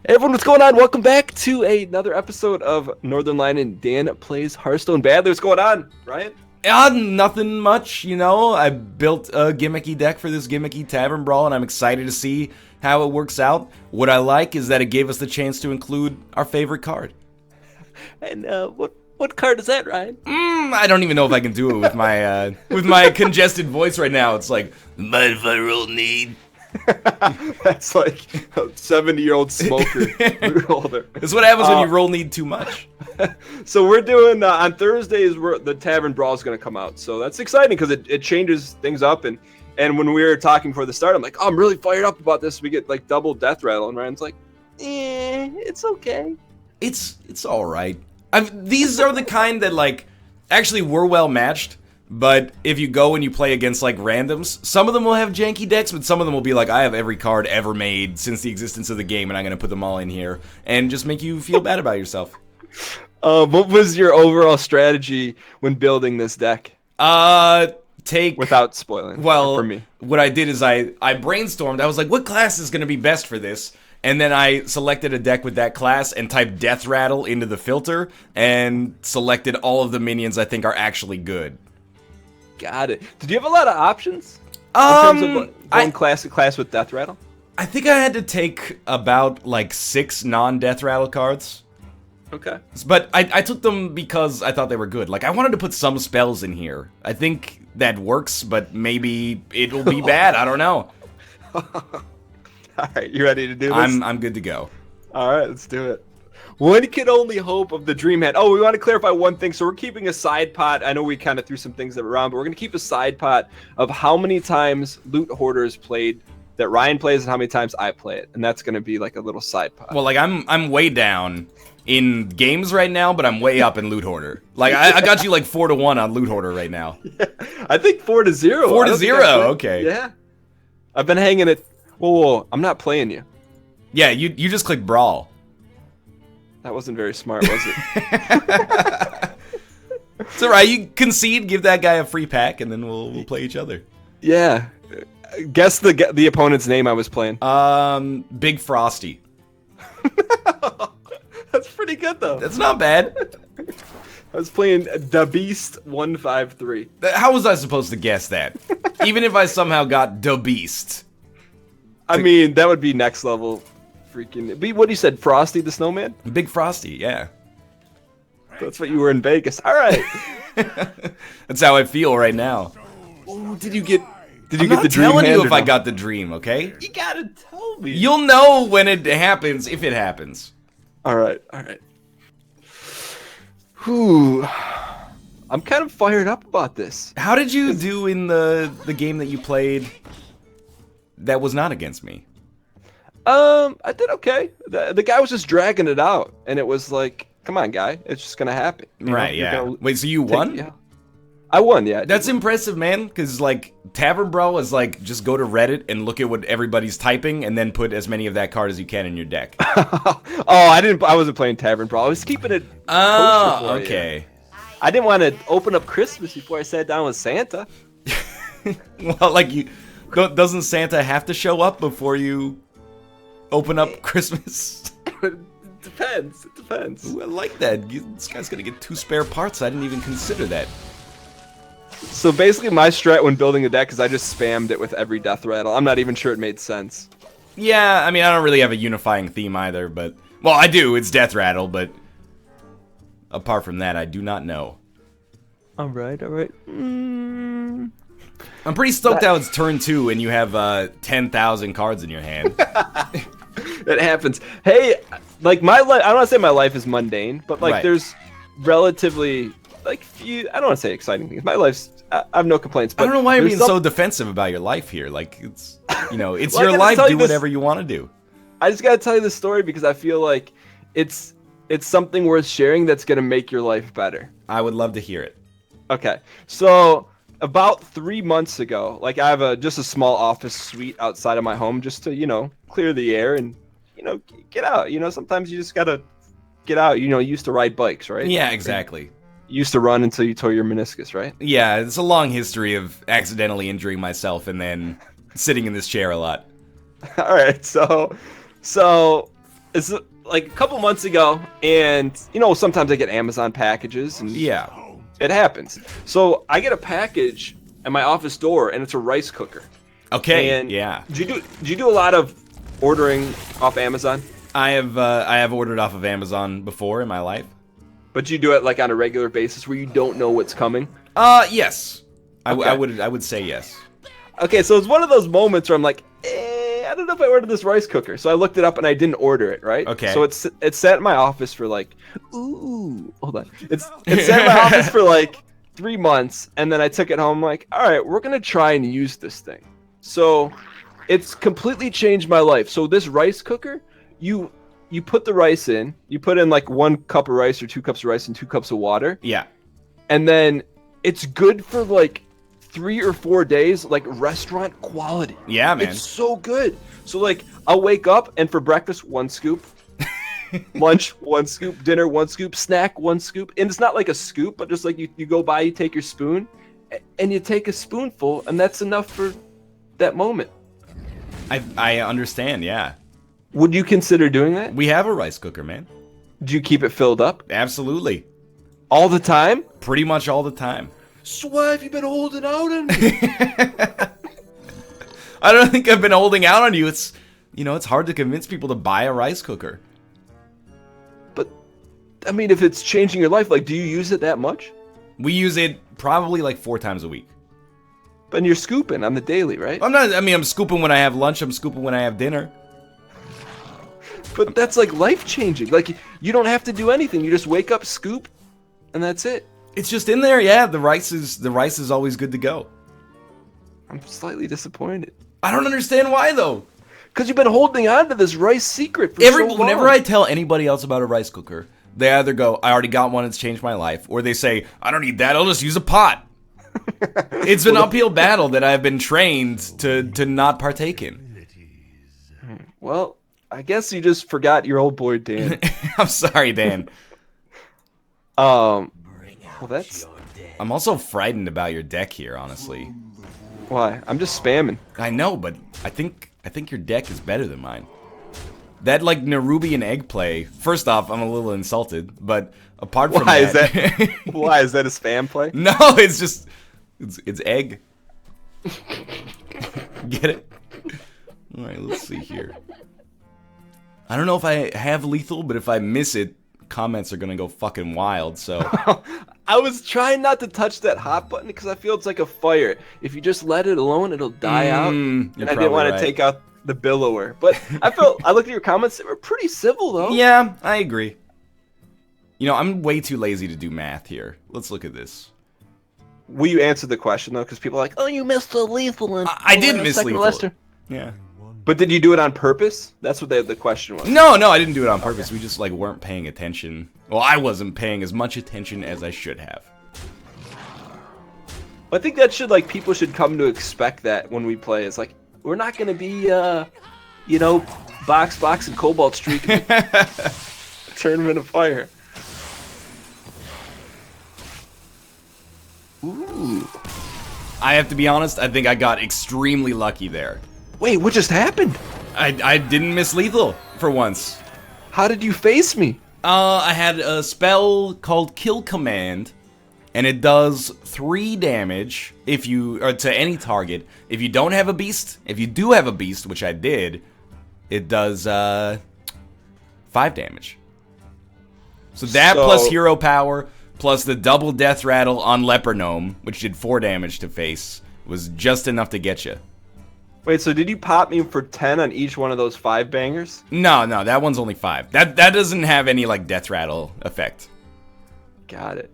Hey everyone, what's going on? Welcome back to another episode of Northernlion and Dan Plays Hearthstone Badly. What's going on, Ryan? Nothing much, you know. I built a gimmicky deck for this gimmicky Tavern Brawl, and I'm excited to see how it works out. What I like is that it gave us the chance to include our favorite card. And what card is that, Ryan? I don't even know if I can do it with my congested voice right now. It's like, mind if I roll need? That's like a 70-year-old smoker. That's what happens when you roll need too much. So we're doing, on Thursdays, the Tavern Brawl is going to come out. So that's exciting because it changes things up. And when we were talking before the start, I'm like, oh, I'm really fired up about this. We get like double Deathrattle. And Ryan's like, it's okay. It's all right. These are the kind that like actually were well matched. But if you go and you play against, like, randoms, some of them will have janky decks, but some of them will be like, I have every card ever made since the existence of the game, and I'm going to put them all in here, and just make you feel bad about yourself. What was your overall strategy when building this deck? Without spoiling, well, for me. What I did is I brainstormed. I was like, what class is going to be best for this? And then I selected a deck with that class and typed Deathrattle into the filter, and selected all of the minions I think are actually good. Got it. Did you have a lot of options in terms of going class to class with Deathrattle? I think I had to take about like 6 non-Deathrattle cards. Okay. But I took them because I thought they were good. Like, I wanted to put some spells in here. I think that works, but maybe it'll be bad. I don't know. All right, you ready to do this? I'm good to go. All right, let's do it. One can only hope of the dream hand. Oh, we want to clarify one thing. So we're keeping a side pot. I know we kind of threw some things around, but we're going to keep a side pot of how many times Loot Hoarder is played that Ryan plays and how many times I play it. And that's going to be like a little side pot. Well, like, I'm way down in games right now, but I'm way up in Loot Hoarder. Like, I got you like 4-1 on Loot Hoarder right now. Yeah, I think 4-0. 4-0, okay. Yeah. I've been hanging it. Whoa, I'm not playing you. Yeah, you just clicked Brawl. That wasn't very smart, was it? It's alright, you concede, give that guy a free pack, and then we'll play each other. Yeah. Guess the opponent's name I was playing. Big Frosty. That's pretty good, though. That's not bad. I was playing The Beast 153. How was I supposed to guess that? Even if I somehow got The Beast. I mean, that would be next level. Freaking. What you said, Frosty the Snowman? Big Frosty, yeah. That's what you were in Vegas. All right. That's how I feel right now. Ooh, did you get the dream? I'm not telling you if I got the dream, okay? You gotta tell me. You'll know when it happens, if it happens. All right. Whew. I'm kind of fired up about this. How did you do in the game that you played that was not against me? I did okay. The guy was just dragging it out, and it was like, come on, guy, it's just gonna happen. Right, yeah. Wait, so you won? Yeah. I won, yeah. That's impressive, man, because, like, Tavern Brawl is like, just go to Reddit and look at what everybody's typing, and then put as many of that card as you can in your deck. I wasn't playing Tavern Brawl. I was keeping it Oh, okay. You. I didn't want to open up Christmas before I sat down with Santa. Well, like, doesn't Santa have to show up before you open up Christmas? It depends. Ooh, I like that. This guy's gonna get 2 spare parts. I didn't even consider that. So basically, my strat when building a deck is I just spammed it with every Deathrattle. I'm not even sure it made sense. Yeah, I mean, I don't really have a unifying theme either, but... Well, I do. It's Deathrattle, but... Apart from that, I do not know. Alright. I'm pretty stoked how it's turn 2 and you have 10,000 cards in your hand. It happens. Hey, like, my life, I don't want to say my life is mundane, but, like, There's relatively, like, few, I don't want to say exciting things. My life's, I have no complaints. But I don't know why you're being so defensive about your life here. Like, it's, you know, it's your life, do whatever you want to do. I just got to tell you this story because I feel like it's something worth sharing that's going to make your life better. I would love to hear it. Okay. So, about 3 months ago, like, I have just a small office suite outside of my home just to, you know, clear the air and, you know, get out. You know, sometimes you just got to get out. You know, you used to ride bikes, right? Yeah, exactly. You used to run until you tore your meniscus, right? Yeah, it's a long history of accidentally injuring myself and then sitting in this chair a lot. All right, so it's like a couple months ago, and you know sometimes I get Amazon packages, and Yeah. it happens. So I get a package at my office door, and it's a rice cooker. Okay. And yeah. Do you do a lot of ordering off Amazon? I have ordered off of Amazon before in my life. But you do it like on a regular basis where you don't know what's coming? Yes. Okay. I would say yes. Okay, so it's one of those moments where I'm like, I don't know if I ordered this rice cooker. So I looked it up and I didn't order it, right? Okay. So it's sat in my office for like, hold on. It's sat in my office for like 3 months, and then I took it home. I'm like, all right, we're gonna try and use this thing. So it's completely changed my life. So this rice cooker, you put the rice in, you put in like 1 cup of rice or 2 cups of rice and 2 cups of water. Yeah. And then it's good for like 3 or 4 days, like restaurant quality. Yeah, man. It's so good. So like I'll wake up and for breakfast 1 scoop, lunch 1 scoop, dinner 1 scoop, snack 1 scoop. And it's not like a scoop, but just like you go by, you take your spoon and you take a spoonful, and that's enough for that moment. I understand, yeah. Would you consider doing that? We have a rice cooker, man. Do you keep it filled up? Absolutely. All the time? Pretty much all the time. So why have you been holding out on me? I don't think I've been holding out on you. It's, you know, it's hard to convince people to buy a rice cooker. But, I mean, if it's changing your life, like, do you use it that much? We use it probably like 4 times a week. But you're scooping on the daily, right? I'm scooping when I have lunch. I'm scooping when I have dinner. But that's like life-changing. Like, you don't have to do anything. You just wake up, scoop, and that's it. It's just in there, yeah. The rice is always good to go. I'm slightly disappointed. I don't understand why though. Because you've been holding on to this rice secret for so long. Whenever I tell anybody else about a rice cooker, they either go, "I already got one. It's changed my life," or they say, "I don't need that. I'll just use a pot." It's an uphill battle that I've been trained to not partake in. Well, I guess you just forgot your old boy Dan. I'm sorry, Dan. Well, that's... I'm also frightened about your deck here, honestly. Why? I'm just spamming. I know, but I think your deck is better than mine. That like Nerubian egg play. First off, I'm a little insulted, but apart from Why is that? Why is that a spam play? No, it's just it's egg. Get it? All right, let's see here. I don't know if I have lethal, but if I miss it, comments are gonna go fucking wild. So I was trying not to touch that hot button because I feel it's like a fire. If you just let it alone, it'll die out. And I didn't want to take out the billower. But I looked at your comments; they were pretty civil, though. Yeah, I agree. You know, I'm way too lazy to do math here. Let's look at this. Will you answer the question though? Because people are like, "Oh, you missed the lethal one." I did miss lethal. Yeah. But did you do it on purpose? That's what the question was. No, I didn't do it on purpose. We just like weren't paying attention. Well, I wasn't paying as much attention as I should have. I think that people should come to expect that when we play. It's like we're not gonna be, you know, box and cobalt streak, tournament of fire. Ooh. I have to be honest. I think I got extremely lucky there. Wait, what just happened? I didn't miss lethal for once. How did you face me? I had a spell called Kill Command, and it does 3 damage to any target. If you don't have a beast, if you do have a beast, which I did, it does 5 damage. So that plus hero power, plus the double Deathrattle on Leper Gnome, which did 4 damage to face, was just enough to get you. Wait, so did you pop me for 10 on each one of those 5 bangers? No, that one's only 5. That doesn't have any like Deathrattle effect. Got it.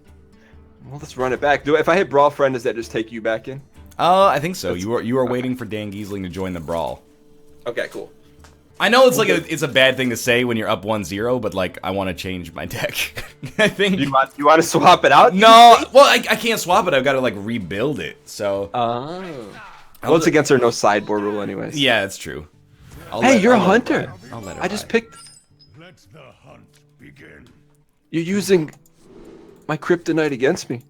Well, let's run it back. If I hit Brawl Friend, does that just take you back in? I think so. You are waiting for Dan Gheesling to join the Brawl. Okay, cool. I know it's like it's a bad thing to say when you're up 1-0, but like I want to change my deck. I think you want to swap it out? No, well I can't swap it. I've got to like rebuild it. So. Well, it's against our no sideboard rule, anyways. Yeah, that's true. Hey, you're a hunter. I'll let it I just picked. Let the hunt begin. You're using my kryptonite against me.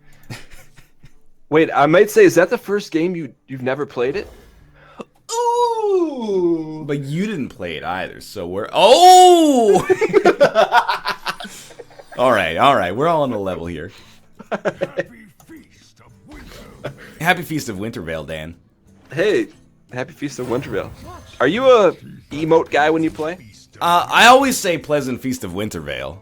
Wait, I might say, is that the first game you've never played it? Ooh! Ooh. But you didn't play it either, so we're... Oh! All right. We're all on the level here. Happy Feast of Wintervale, Dan. Hey, happy Feast of Wintervale. Are you a emote guy when you play? I always say Pleasant Feast of Wintervale.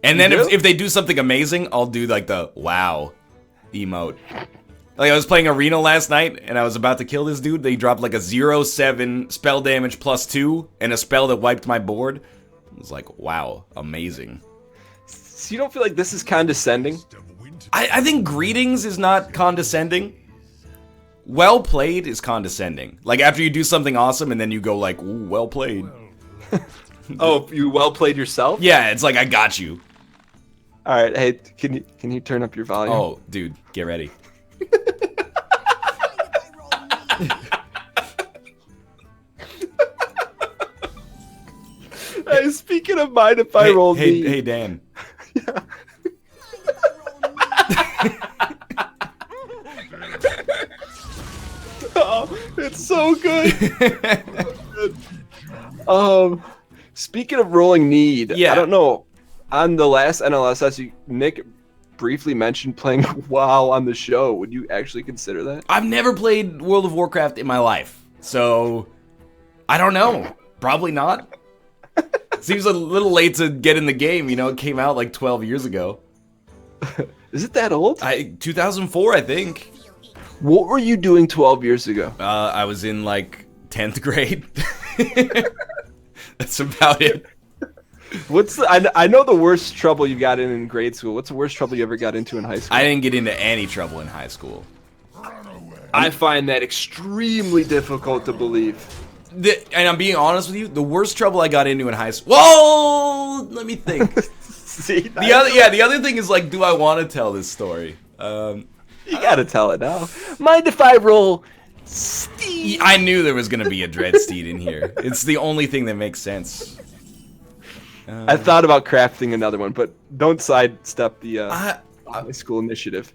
And then if they do something amazing, I'll do like the wow emote. Like I was playing Arena last night, and I was about to kill this dude. They dropped like a 0/7 spell damage +2, and a spell that wiped my board. It was like, wow, amazing. So you don't feel like this is condescending? I think greetings is not condescending. Well played is condescending. Like after you do something awesome, and then you go like, ooh, well played. Oh, you well played yourself? Yeah, it's like I got you. All right, hey, can you turn up your volume? Oh, dude, get ready. Hey, speaking of mind if I roll hey Dan. Yeah. Oh, it's so good. Speaking of rolling need, yeah. I don't know. On the last NLSS, Nick briefly mentioned playing WoW on the show. Would you actually consider that? I've never played World of Warcraft in my life, so I don't know. Probably not. Seems a little late to get in the game, you know, it came out like 12 years ago. Is it that old? 2004, I think. What were you doing 12 years ago? I was in like 10th grade. That's about it. What's I know the worst trouble you got in grade school. What's the worst trouble you ever got into in high school? I didn't get into any trouble in high school. I find that extremely difficult to believe. And I'm being honest with you, the worst trouble I got into in high school. Whoa! Let me think. See, the other thing is like, do I want to tell this story? You gotta tell it now. Mind if I roll Steed? I knew there was gonna be a Dread Steed in here. It's the only thing that makes sense. I thought about crafting another one, but don't sidestep the high school initiative.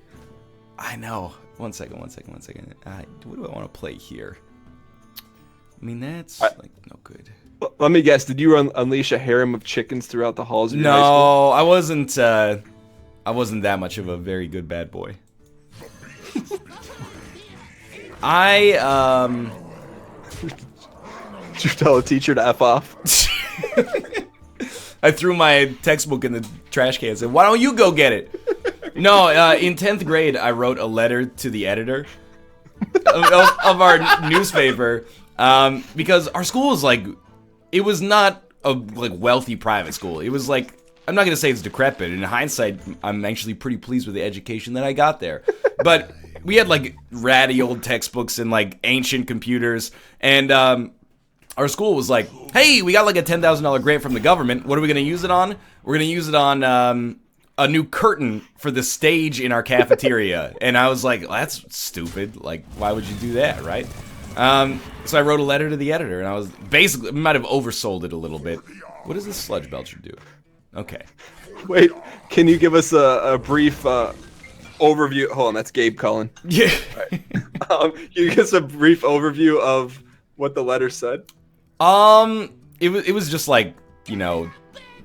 I know. One second. What do I want to play here? I mean, that's like no good. Let me guess. Did you unleash a harem of chickens throughout the halls of your high school? No, I wasn't. I wasn't that much of a very good bad boy. Did you tell a teacher to F off? I threw my textbook in the trash can and said, why don't you go get it? No, in 10th grade, I wrote a letter to the editor of our newspaper because our school was like, it was not a like wealthy private school. It was like, I'm not going to say it's decrepit. In hindsight, I'm actually pretty pleased with the education that I got there. But we had like ratty old textbooks and like ancient computers, and our school was like, hey, we got like a $10,000 grant from the government. What are we going to use it on? We're going to use it on a new curtain for the stage in our cafeteria. And I was like, well, that's stupid. Like, why would you do that, right? So I wrote a letter to the editor, and I was basically, might have oversold it a little bit. What does this sludge belcher do? Okay. Wait, can you give us a brief overview? Hold on, that's Gabe calling. Yeah. Right. Can you give us a brief overview of what the letter said? It was just like, you know,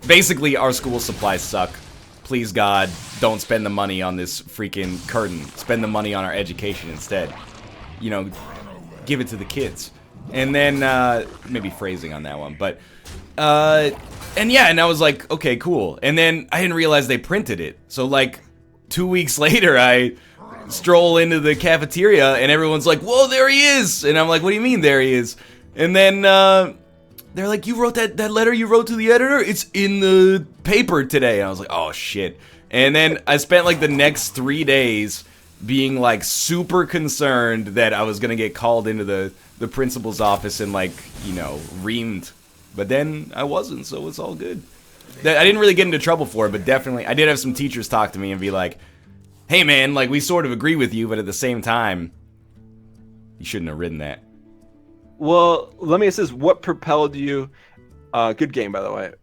basically our school supplies suck. Please God, don't spend the money on this freaking curtain. Spend the money on our education instead. You know, give it to the kids. And then, maybe phrasing on that one, but, and yeah, and I was like, okay, cool. And then I didn't realize they printed it. So like 2 weeks later, I stroll into the cafeteria and everyone's like, whoa, there he is. And I'm like, what do you mean there he is? And then, they're like, you wrote that letter you wrote to the editor? It's in the paper today. And I was like, oh shit. And then I spent like the next 3 days being like super concerned that I was gonna get called into the principal's office and like, you know, reamed. But then I wasn't, so it's all good. I didn't really get into trouble for it, but definitely, I did have some teachers talk to me and be like, hey man, like we sort of agree with you, but at the same time, you shouldn't have written that. Well, let me ask this. What propelled you... good game, by the way.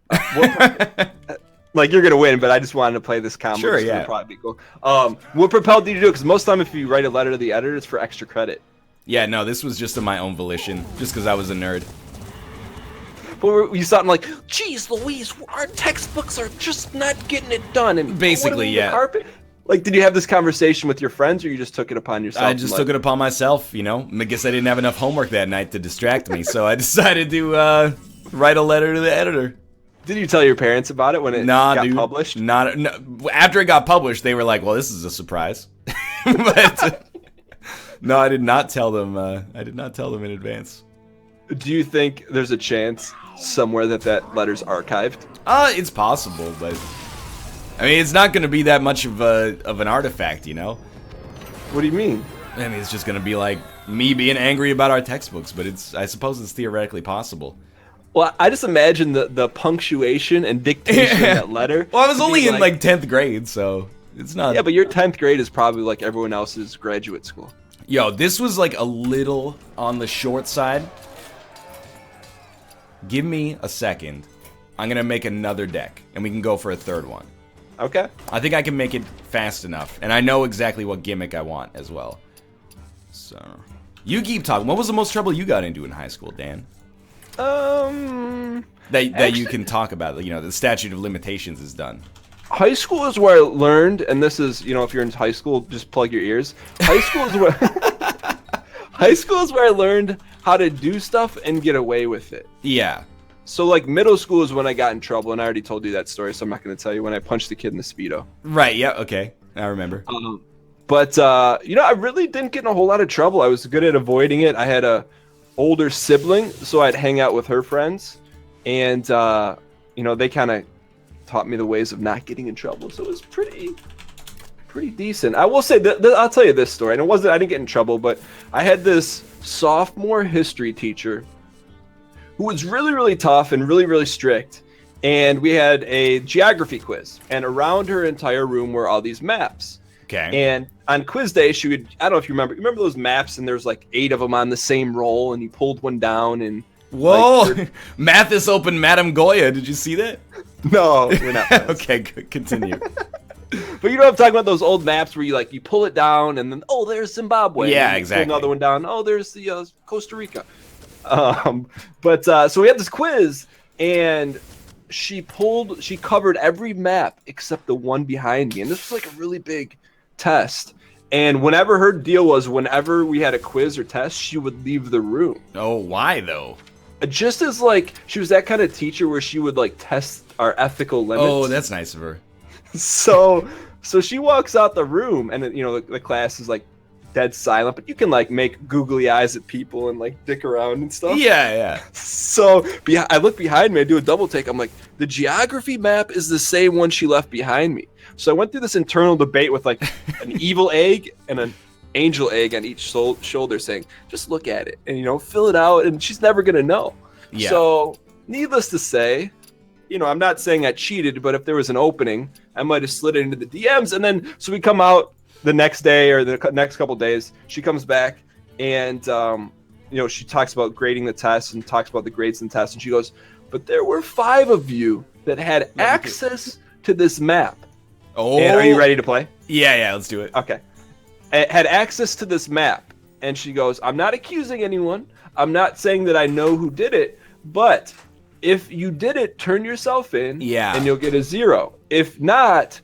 Like, you're going to win, but I just wanted to play this combo. Sure, yeah. It'll probably be cool. What propelled you to do it? Because most of the time, if you write a letter to the editor, it's for extra credit. Yeah, no, this was just of my own volition, just because I was a nerd. But you sound like, geez, Louise, our textbooks are just not getting it done. And Basically, yeah. The carpet? Like, did you have this conversation with your friends, or you just took it upon yourself? I just took it upon myself, you know. I guess I didn't have enough homework that night to distract me, so I decided to write a letter to the editor. Did you tell your parents about it when it got published? No, after it got published, they were like, well, this is a surprise. But no, I did not tell them. I did not tell them in advance. Do you think there's a chance somewhere that letter's archived? It's possible, but I mean, it's not going to be that much of an artifact, you know. What do you mean? I mean, it's just going to be like me being angry about our textbooks, but I suppose it's theoretically possible. Well, I just imagine the punctuation and dictation of that letter. Well, I was only in like 10th grade, so it's not. Yeah, but your 10th grade is probably like everyone else's graduate school. Yo, this was like a little on the short side. Give me a second. I'm going to make another deck, and we can go for a third one. Okay. I think I can make it fast enough, and I know exactly what gimmick I want as well. So, you keep talking. What was the most trouble you got into in high school, Dan? That you can talk about. You know, the statute of limitations is done. High school is where I learned, and this is, you know, if you're in high school, just plug your ears. High school is where high school is where I learned how to do stuff and get away with it. Yeah. So, like, middle school is when I got in trouble, and I already told you that story, so I'm not going to tell you when I punched the kid in the Speedo. Right, yeah, okay. I remember. But you know, I really didn't get in a whole lot of trouble. I was good at avoiding it. I had a older sibling, so I'd hang out with her friends, and you know, they kind of taught me the ways of not getting in trouble, so it was pretty decent. I will say that I'll tell you this story, and I didn't get in trouble, but I had this sophomore history teacher who was really tough and really strict, and we had a geography quiz, and around her entire room were all these maps. Okay. And on quiz day, she would, I don't know if you remember those maps, and there's like 8 of them on the same roll, and you pulled one down, and whoa, like, Mathis opened Madame Goya. Did you see that? No, we're not. Okay, good. Continue. But you know what I'm talking about, those old maps where you pull it down, and then, oh, there's Zimbabwe. Yeah, exactly. Pull another one down. Oh, there's the Costa Rica. So we had this quiz, and she covered every map except the one behind me, and this was like a really big test. And whenever her deal was, whenever we had a quiz or test, she would leave the room. Oh, why though? Just as like she was that kind of teacher where she would like test our ethical limits. Oh, that's nice of her. So she walks out the room, and you know the class is like dead silent, but you can like make googly eyes at people and like dick around and stuff. Yeah. So I look behind me, I do a double take. I'm like, the geography map is the same one she left behind me. So I went through this internal debate with like an evil egg and an angel egg on each shoulder, saying, just look at it and, you know, fill it out, and she's never gonna know. Yeah. So needless to say, you know, I'm not saying I cheated, but if there was an opening, I might have slid it into the DMs. And then so we come out the next day or the next couple days, she comes back, and you know, she talks about grading the test and talks about the grades in the test, and she goes, but there were 5 of you that had access to this map. Oh, and are you ready to play? Yeah, let's do it. Okay. Had access to this map, and she goes, I'm not accusing anyone, I'm not saying that I know who did it, but if you did it, turn yourself in, and you'll get a 0. If not,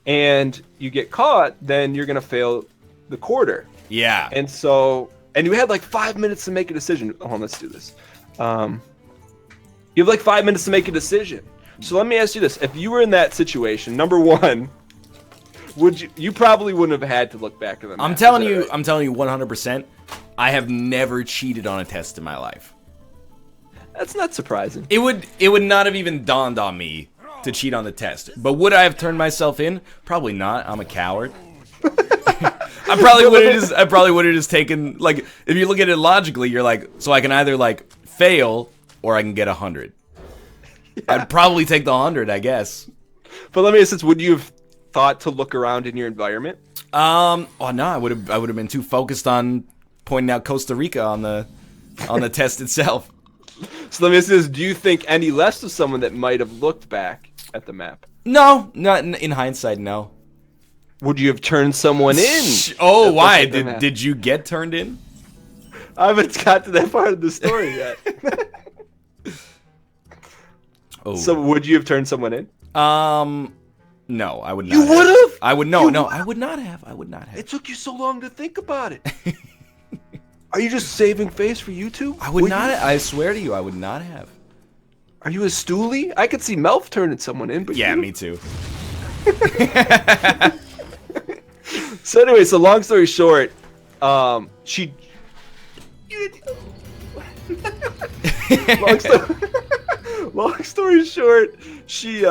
and you get caught, then you're gonna fail the quarter. Yeah. And so, and you had like 5 minutes to make a decision. Hold on, let's do this. You have like 5 minutes to make a decision. So let me ask you this: if you were in that situation, number one, would you probably wouldn't have had to look back at them? I'm telling you 100%. I have never cheated on a test in my life. That's not surprising. It would not have even dawned on me to cheat on the test. But would I have turned myself in? Probably not. I'm a coward. I probably would have just taken, like, if you look at it logically, you're like, so I can either like fail or I can get 100. Yeah. I'd probably take the 100, I guess. But let me ask this: would you have thought to look around in your environment? Oh no, I would have been too focused on pointing out Costa Rica on the test itself. So let me ask this: do you think any less of someone that might have looked back at the map? No, not in hindsight, no. Would you have turned someone in? Oh, why? Did you get turned in? I haven't got to that part of the story yet. Oh. So would you have turned someone in? No, I would not. You would have? I would no, I would not have. I would not have. It took you so long to think about it. Are you just saving face for YouTube? I would not. I swear to you, I would not have. Are you a stoolie? I could see Melf turning someone in, but Yeah, you? me too. So anyway, so long story short, she. long story short, she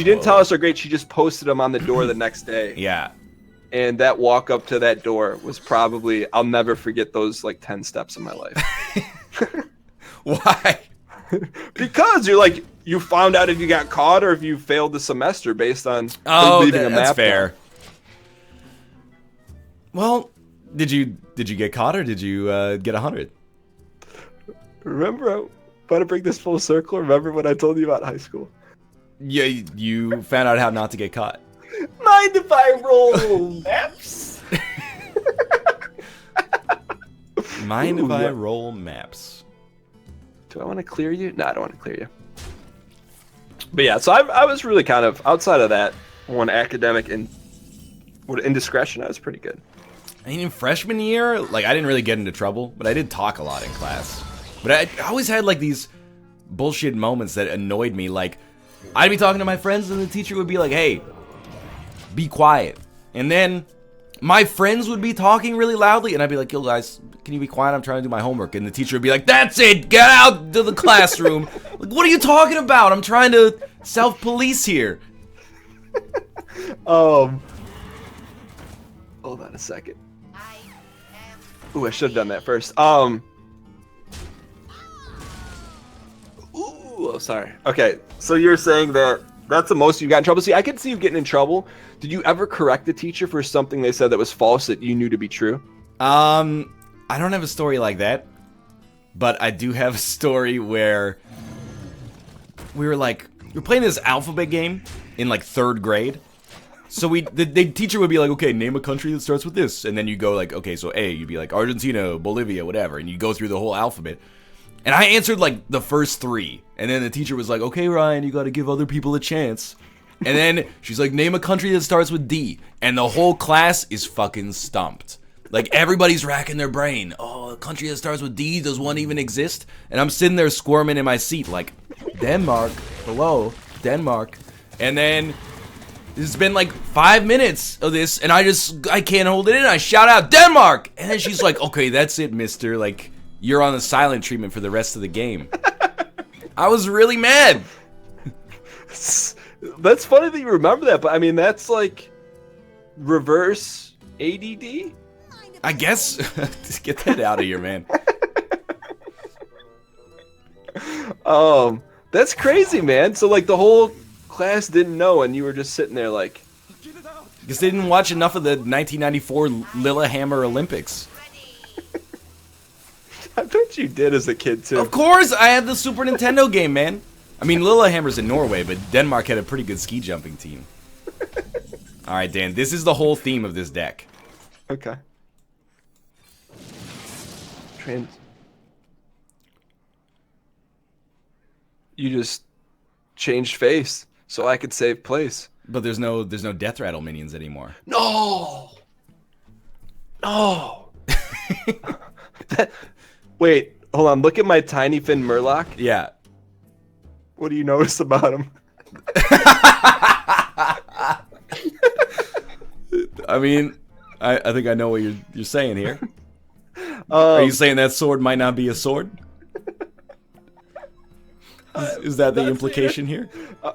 didn't tell us her grade. She just posted them on the door the next day. Yeah. And that walk up to that door was probably, I'll never forget those like 10 steps in my life. Why? Because you're like, you found out if you got caught or if you failed the semester based on leaving a map. That's fair. down. Well, did you get caught or did you get 100? Remember, I'm about to bring this full circle. Remember when I told you about high school? Yeah, you found out how not to get caught. Mind if I roll maps? Mind if Ooh, I yeah. roll maps? Do I want to clear you? No, I don't want to clear you. But yeah, so I was really kind of, outside of that one academic and indiscretion, I was pretty good. I mean, in freshman year, like, I didn't really get into trouble, but I did talk a lot in class. But I always had, like, these bullshit moments that annoyed me. Like, I'd be talking to my friends, and the teacher would be like, hey, be quiet. And then my friends would be talking really loudly, and I'd be like, yo, guys, can you be quiet? I'm trying to do my homework. And the teacher would be like, that's it, get out to the classroom. Like, what are you talking about? I'm trying to self-police here. Hold on a second. Ooh, I should have done that first. Ooh, oh, sorry. Okay, so you're saying that that's the most you got in trouble. See, I could see you getting in trouble. Did you ever correct a teacher for something they said that was false that you knew to be true? I don't have a story like that, but I do have a story where we were playing this alphabet game in like 3rd grade. So the teacher would be like, okay, name a country that starts with this, and then you go like, okay, so A, you'd be like Argentina, Bolivia, whatever, and you go through the whole alphabet. And I answered like the first 3, and then the teacher was like, okay, Ryan, you got to give other people a chance. And then she's like, name a country that starts with D, and the whole class is fucking stumped. Like, everybody's racking their brain. Oh, a country that starts with D, does one even exist? And I'm sitting there squirming in my seat like, Denmark, hello, Denmark. And then it's been like 5 minutes of this, and I can't hold it in. I shout out, Denmark! And then she's like, okay, that's it, mister. Like, you're on the silent treatment for the rest of the game. I was really mad. That's funny that you remember that, but I mean, that's like reverse ADD? I guess. Just get that out of here, man. That's crazy, man. So like the whole class didn't know, and you were just sitting there like, Because they didn't watch enough of the 1994 Lillehammer Olympics. I bet you did as a kid too. Of course, I had the Super Nintendo game, man. I mean, Lillehammer's in Norway, but Denmark had a pretty good ski jumping team. All right, Dan, this is the whole theme of this deck. Okay. You just changed face so I could save place. But there's no Deathrattle minions anymore. No. Wait, hold on. Look at my Tiny Fin Murloc. Yeah. What do you notice about him? I mean, I think I know what you're saying here. Are you saying that sword might not be a sword? Is that the implication here?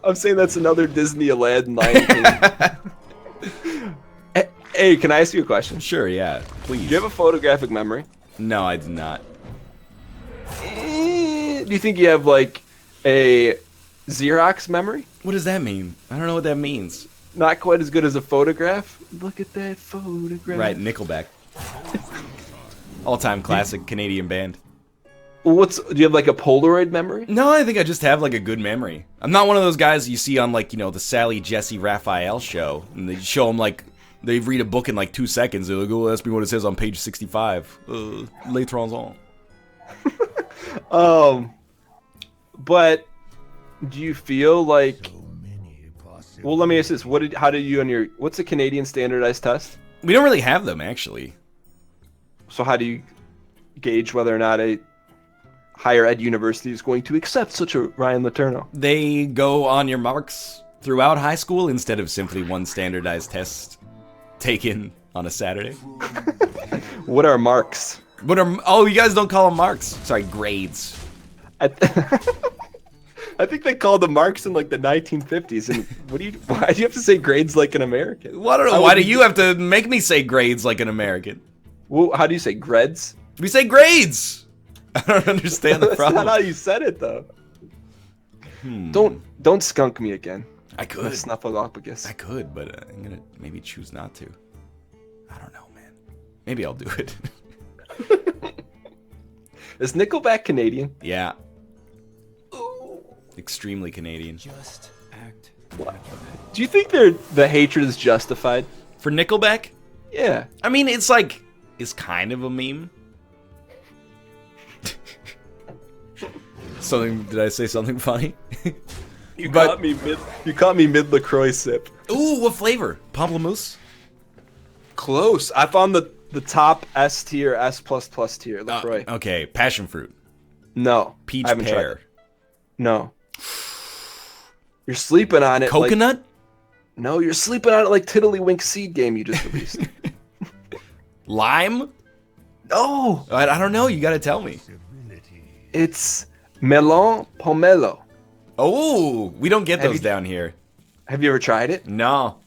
I'm saying that's another Disney Aladdin Lion King. Hey, can I ask you a question? Sure, yeah. Please. Do you have a photographic memory? No, I do not. Do you think you have like a Xerox memory? What does that mean? I don't know what that means. Not quite as good as a photograph. Look at that photograph. Right, Nickelback. All-time classic Canadian band. Do you have like a Polaroid memory? No, I think I just have like a good memory. I'm not one of those guys you see on like, you know, the Sally Jesse Raphael show, and they show them like They read a book in like 2 seconds. They're like, oh, ask me what it says on page 65. Later on. But do you feel like? Well, let me ask this: how did you on your? What's the Canadian standardized test? We don't really have them, actually. So how do you gauge whether or not a higher ed university is going to accept such a Ryan Letourneau? They go on your marks throughout high school instead of simply one standardized test taken on a Saturday. What are marks? Oh, you guys don't call them marks. Sorry, grades. I think they called them marks in like the 1950s. And why do you have to say grades like an American? Well, I don't know. Why do you have to make me say grades like an American? Well, how do you say greds? We say grades. I don't understand the problem. That's not how you said it, though. Don't skunk me again. I could. Snuffleupagus. I could, but I'm gonna maybe choose not to. I don't know, man. Maybe I'll do it. Is Nickelback Canadian? Yeah. Extremely Canadian. Just act. What? Do you think the hatred is justified? For Nickelback? Yeah. I mean, it's kind of a meme. Did I say something funny? You caught me mid LaCroix sip. Ooh, what flavor? Pamplemousse? Close. I found the top S tier, S++ tier LaCroix. Okay, passion fruit. No. Peach I haven't tried pear. it. No. You're sleeping on it. Coconut? No, you're sleeping on it like Tiddlywink seed game you just released. Lime? No. I don't know. You gotta tell me. It's melon pomelo. Oh, we don't get those down here. Have you ever tried it? No.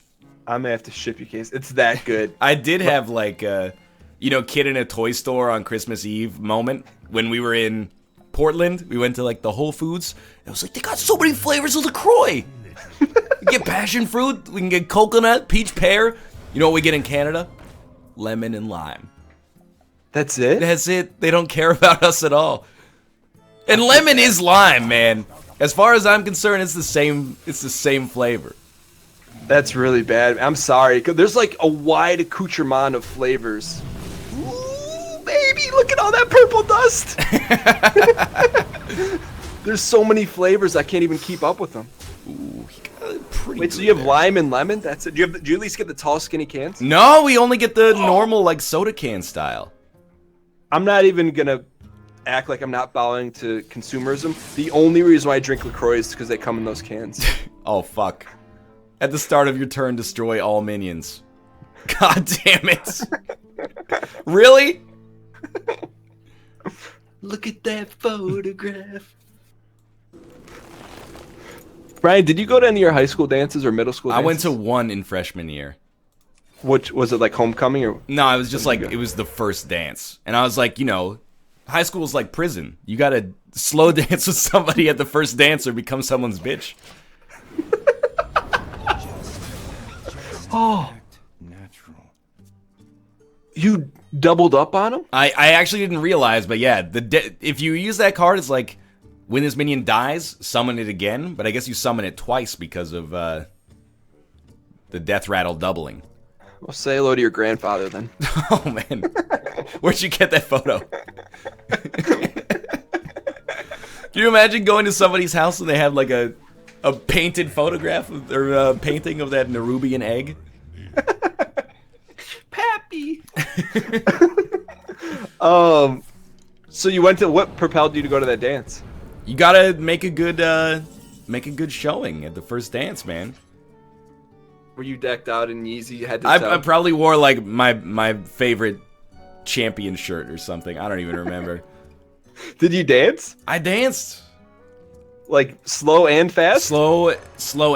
I'm gonna have to ship you case. It's that good. I did have like a, kid in a toy store on Christmas Eve moment when we were in Portland. We went to like the Whole Foods. It was like, they got so many flavors of LaCroix. We get passion fruit. We can get coconut, peach pear. You know what we get in Canada? Lemon and lime. That's it? That's it. They don't care about us at all. And lemon is lime, man. As far as I'm concerned, it's the same flavor. That's really bad. I'm sorry. 'Cause there's like a wide accoutrement of flavors. Ooh, baby, look at all that purple dust. There's so many flavors, I can't even keep up with them. Ooh, he got it pretty Wait, good so you have there. lime and lemon? That's it. Do you at least get the tall, skinny cans? No, we only get the normal, like, soda can style. I'm not even gonna act like I'm not bowing to consumerism. The only reason why I drink LaCroix is because they come in those cans. Oh, fuck. At the start of your turn, destroy all minions. God damn it. Really? Look at that photograph. Brian, did you go to any of your high school dances or middle school dances? I went to one in freshman year. Which, was it like homecoming or? No, it was just like, it was the first dance. And I was like, high school is like prison. You gotta slow dance with somebody at the first dance or become someone's bitch. Oh. Natural. You doubled up on him? I actually didn't realize, but yeah, if you use that card, it's like, when this minion dies, summon it again. But I guess you summon it twice because of the Deathrattle doubling. Well, say hello to your grandfather then. Oh, man. Where'd you get that photo? Can you imagine going to somebody's house and they have like a painted photograph or a painting of that Nerubian egg? Pappy. So you went to, what propelled you to go to that dance? You gotta make a good showing at the first dance, man. Were you decked out in Yeezy head to I toe? probably wore like my favorite champion shirt or something. I don't even remember. Did you dance? I danced. Like slow and fast? Slow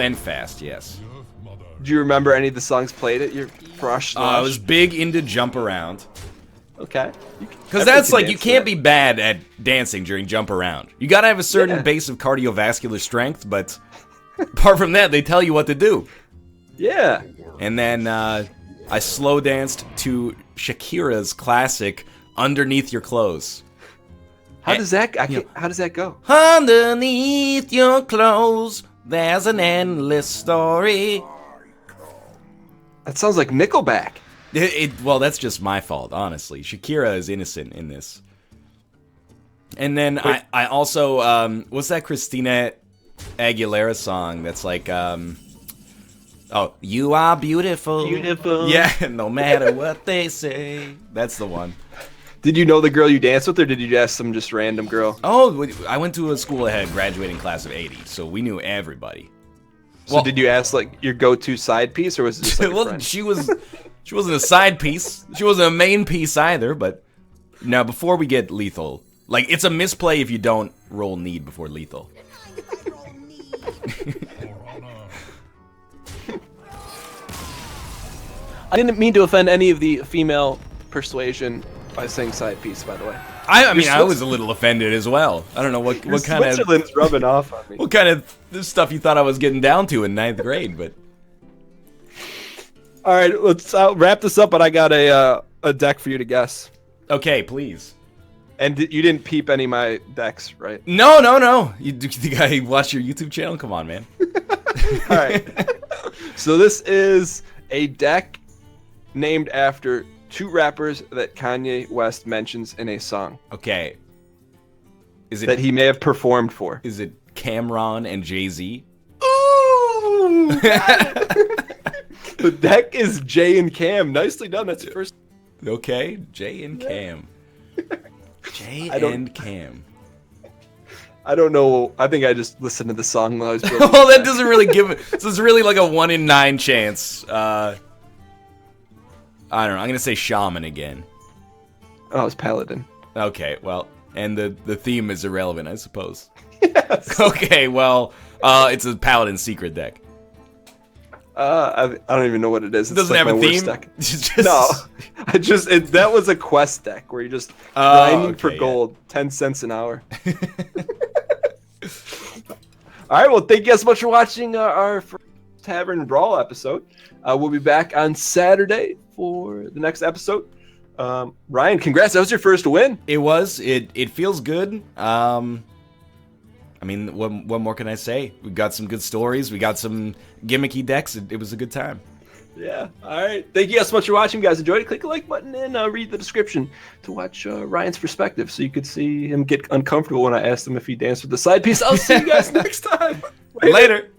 and fast, yes. Do you remember any of the songs played at your crush? I was big into Jump Around. Okay. Because that's like, you can't be bad at dancing during Jump Around. You gotta have a certain base of cardiovascular strength, but apart from that, they tell you what to do. Yeah. And then I slow danced to Shakira's classic, Underneath Your Clothes. How does that go? Underneath your clothes, there's an endless story. That sounds like Nickelback. Well, that's just my fault, honestly. Shakira is innocent in this. And then I also, what's that Christina Aguilera song that's like, oh, you are beautiful. Beautiful. Yeah, no matter what they say. That's the one. Did you know the girl you danced with, or did you ask some just random girl? Oh, I went to a school that had a graduating class of 80, so we knew everybody. So did you ask like your go-to side piece, or was it just like a well, friend? she wasn't a side piece. She wasn't a main piece either, but now before we get lethal, like it's a misplay if you don't roll need before lethal. I didn't mean to offend any of the female persuasion by saying side piece, by the way. I mean, I was a little offended as well. I don't know what kind of Switzerland's rubbing off on me. what kind of stuff you thought I was getting down to in 9th grade, but All right, let's wrap this up. But I got a deck for you to guess. okay, please. And you didn't peep any of my decks, right? No. You think I watch your YouTube channel? Come on, man. All right. So this is a deck named after 2 rappers that Kanye West mentions in a song Okay. Is that it he may have performed for. is it Cameron and Jay-Z? Ooh! The deck is Jay and Cam. Nicely done. That's the first. Okay, Jay and Cam. Jay and Cam. I don't know. I think I just listened to the song while I was building. Well, that doesn't really give it. So it's really like a 1 in 9 chance. I don't know. I'm gonna say Shaman again. Oh, it's Paladin. Okay, well, and the theme is irrelevant, I suppose. Yes. Okay, well, it's a Paladin secret deck. I don't even know what it is. It's Doesn't like have a my worst theme. deck. It's just- No, that was a quest deck where you're just grinding for okay, gold, 10 cents an hour. All right, well, thank you guys so much for watching our first Tavern Brawl episode. We'll be back on Saturday for the next episode. Ryan, congrats! That was your first win. It was. It feels good. I mean, what more can I say? We got some good stories. We got some gimmicky decks. It was a good time. Yeah. All right. Thank you guys so much for watching. If you guys enjoyed it, click the like button and read the description to watch Ryan's perspective, so you could see him get uncomfortable when I asked him if he danced with the side piece. I'll see you guys next time. Later.